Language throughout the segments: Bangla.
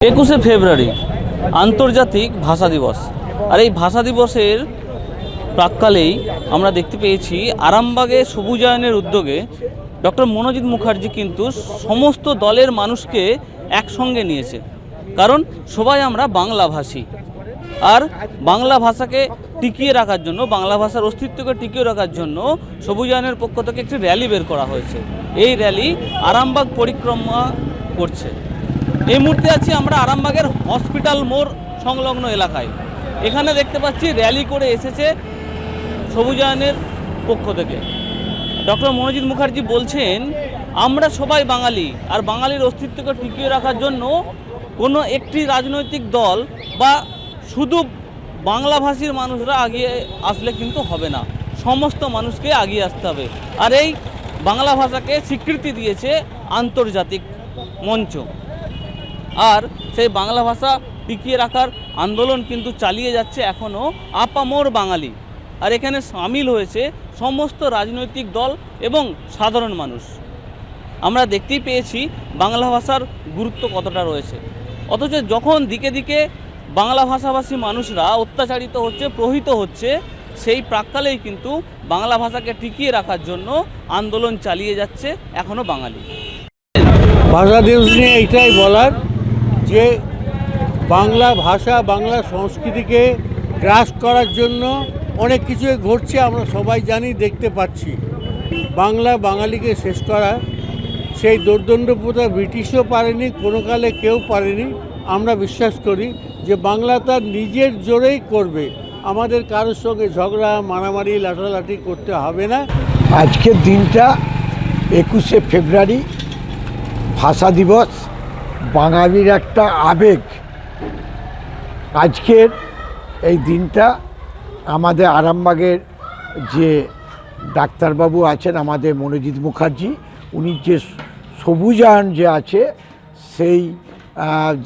21শে ফেব্রুয়ারি আন্তর্জাতিক ভাষা দিবস। আর এই ভাষা দিবসের প্রাক্কালেই আমরা দেখতে পেয়েছি আরামবাগে সবুজায়নের উদ্যোগে ডক্টর মনোজিৎ মুখার্জি কিন্তু সমস্ত দলের মানুষকে একসঙ্গে নিয়েছে। কারণ সবাই আমরা বাংলাভাষী, আর বাংলা ভাষাকে টিকিয়ে রাখার জন্য, বাংলা ভাষার অস্তিত্বকে টিকিয়ে রাখার জন্য সবুজায়নের পক্ষ থেকে একটি র্যালি বের করা হয়েছে। এই র্যালি আরামবাগ পরিক্রমা করছে। এই মুহূর্তে আছি আমরা আরামবাগের হসপিটাল মোড় সংলগ্ন এলাকায়। এখানে দেখতে পাচ্ছি র্যালি করে এসেছে সবুজায়নের পক্ষ থেকে। ডক্টর মনোজিৎ মুখার্জি বলছেন, আমরা সবাই বাঙালি, আর বাঙালির অস্তিত্বকে টিকিয়ে রাখার জন্য কোনো একটি রাজনৈতিক দল বা শুধু বাংলাভাষীর মানুষরা এগিয়ে আসলে কিন্তু হবে না, সমস্ত মানুষকে এগিয়ে আসতে হবে। আর এই বাংলা ভাষাকে স্বীকৃতি দিয়েছে আন্তর্জাতিক মঞ্চ, আর সেই বাংলা ভাষা টিকিয়ে রাখার আন্দোলন কিন্তু চালিয়ে যাচ্ছে এখনও আপামর বাঙালি। আর এখানে সামিল হয়েছে সমস্ত রাজনৈতিক দল এবং সাধারণ মানুষ। আমরা দেখতেই পেয়েছি বাংলা ভাষার গুরুত্ব কতটা রয়েছে। অথচ যখন দিকে দিকে বাংলা ভাষাভাষী মানুষরা অত্যাচারিত হচ্ছে, প্রহৃত হচ্ছে, সেই প্রাক্কালেই কিন্তু বাংলা ভাষাকে টিকিয়ে রাখার জন্য আন্দোলন চালিয়ে যাচ্ছে এখনও বাঙালি। ভাষা দিবস নিয়ে এইটাই বলার যে বাংলা ভাষা, বাংলা সংস্কৃতিকে গ্রাস করার জন্য অনেক কিছুই ঘটছে, আমরা সবাই জানি, দেখতে পাচ্ছি। বাংলা বাঙালিকে শেষ করা সেই দুর্দণ্ডপ্রথা ব্রিটিশও পারেনি, কোনো কালে কেউ পারেনি। আমরা বিশ্বাস করি যে বাংলা তার নিজের জোরেই করবে, আমাদের কারোর সঙ্গে ঝগড়া, মারামারি, লাঠালাঠি করতে হবে না। আজকের দিনটা 21শে ফেব্রুয়ারি, ভাষা দিবস, বাঙালির একটা আবেগ। আজকের এই দিনটা আমাদের আরামবাগের যে ডাক্তারবাবু আছেন, আমাদের মনোজিৎ মুখার্জি, উনি যে সবুজায়ন যে আছে সেই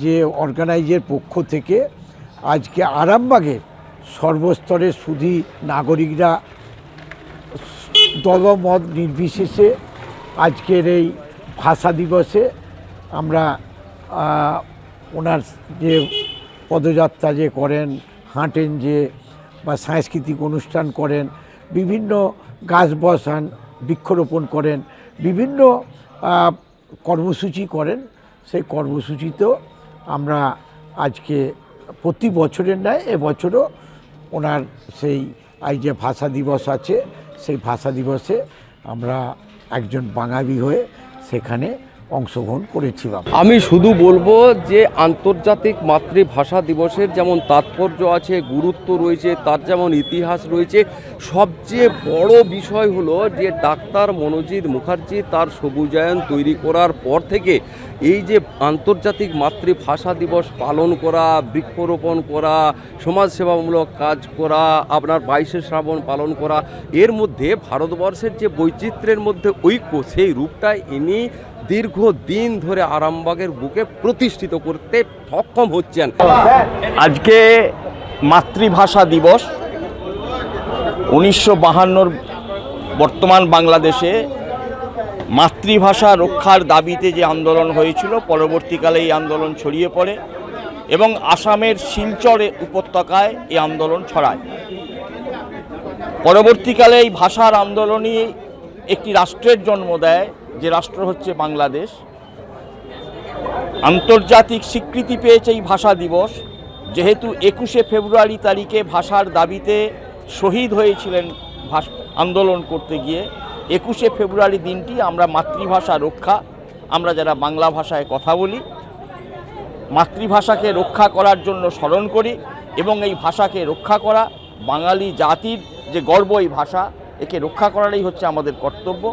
যে অর্গানাইজের পক্ষ থেকে আজকে আরামবাগের সর্বস্তরের সুধী নাগরিকরা দলমত নির্বিশেষে আজকের এই ভাষা দিবসে আমরা ওনার যে পদযাত্রা যে করেন, হাঁটেন যে, বা সাংস্কৃতিক অনুষ্ঠান করেন, বিভিন্ন গাছ বসান, বৃক্ষরোপণ করেন, বিভিন্ন কর্মসূচি করেন, সেই কর্মসূচিতেও আমরা আজকে প্রতি বছরের ন্যায় এবছরও ওনার সেই যে ভাষা দিবস আছে, সেই ভাষা দিবসে আমরা একজন বাঙালি হয়ে সেখানে অংশগ্রহণ করেছিলাম। আমি শুধু বলবো যে আন্তর্জাতিক মাতৃভাষা দিবসের যেমন তাৎপর্য আছে, গুরুত্ব রয়েছে, তার যেমন ইতিহাস রয়েছে, সবচেয়ে বড় বিষয় হলো যে ডাক্তার মনোজিৎ মুখার্জি তার সবুজায়ন তৈরি করার পর থেকে এই যে আন্তর্জাতিক মাতৃভাষা দিবস পালন করা, বৃক্ষরোপণ করা, সমাজসেবামূলক কাজ করা, আপনার 22শে শ্রাবণ পালন করা, এর মধ্যে ভারতবর্ষের যে বৈচিত্র্যের মধ্যে ঐক্য, সেই রূপটাই ইনি দীর্ঘদিন ধরে আরামবাগের বুকে প্রতিষ্ঠিত করতে সক্ষম হচ্ছেন। আজকে মাতৃভাষা দিবস। 1952 বর্তমান বাংলাদেশে মাতৃভাষা রক্ষার দাবিতে যে আন্দোলন হয়েছিল, পরবর্তীকালে এই আন্দোলন ছড়িয়ে পড়ে এবং আসামের শিলচরে উপত্যকায় এই আন্দোলন ছড়ায়। পরবর্তীকালে এই ভাষার আন্দোলনই একটি রাষ্ট্রের জন্ম দেয়, যে রাষ্ট্র হচ্ছে বাংলাদেশ। আন্তর্জাতিক স্বীকৃতি পেয়েছে এই ভাষা দিবস, যেহেতু 21শে ফেব্রুয়ারি তারিখে ভাষার দাবিতে শহীদ হয়েছিলেন আন্দোলন করতে গিয়ে। 21শে ফেব্রুয়ারি দিনটি আমরা মাতৃভাষা রক্ষা, আমরা যারা বাংলা ভাষায় কথা বলি, মাতৃভাষাকে রক্ষা করার জন্য স্মরণ করি, এবং এই ভাষাকে রক্ষা করা বাঙালি জাতির যে গর্ব, এই ভাষা, একে রক্ষা করাটাই হচ্ছে আমাদের কর্তব্য।